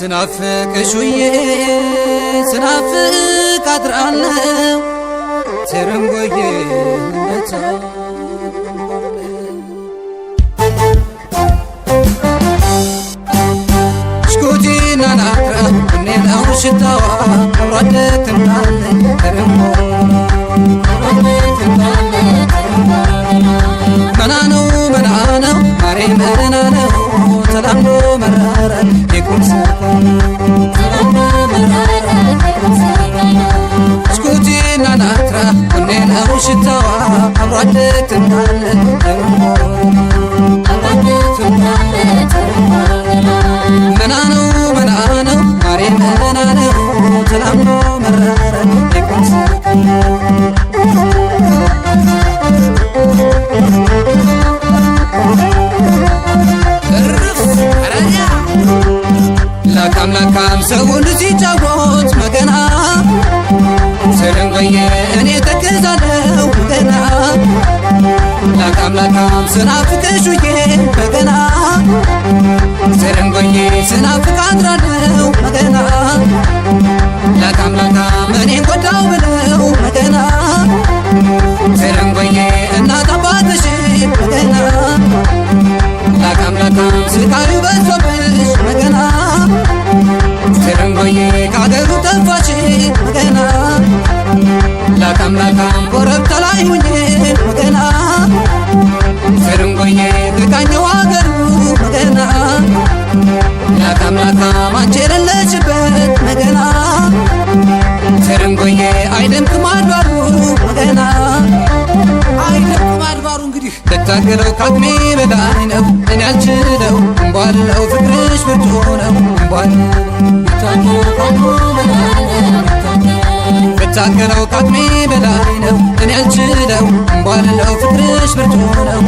ስናፍቅሽ ውዬ ስናፍቅ አድራለሁ ተረንጎዬ እንደታ ሽኩቲና ናትራ እኔናው ሽታዋ አብራደት እንዳለ ተረንጎ መናነው ማሬ መናነው ተላምዶ መራራ ሽኩቲና ናትራ እኔናው ሽታዋ አብራደት እንዳለ መናነው ማሬ መናነው ተላምዶ መራራ ላካም ሰውን ሲጫወት መገና ሰለንጎዬ እኔ ተክዛለሁ ገና ላካም ስናፍቅሽ ውዬ መገና ሰለንጎዬ ስናፍቅ አድራለሁ መገና ላካም እኔን ጎዳው ብለው መገና ሰለንጎዬ እናት አባትሽ መገና ላካም ስቃዩ በዝቶብሽ መገና ሰለንጎዬ ካገሩ ጠፋሽ መገና ላካም ኮረብታ ላይ ሁኜ መገና ሰለንጎዬ ከቃኘው አገሩ መገና ላካም አንቺ የሌለሽበት መገና ሰለንጎዬ አይደምቅም አድባሩ መገና አይደምቅም አድባሩ እንግዲህ ልታገለው ካቅሜ በላይ ነው እኔ አልችለው እምቧለው ፍቅርሽ ብርቱ ነው ልታገለው ካቅሜ በላይ ነው እኔ አልችለው እምቧለው ፍቅርሽ ብርቱ ነው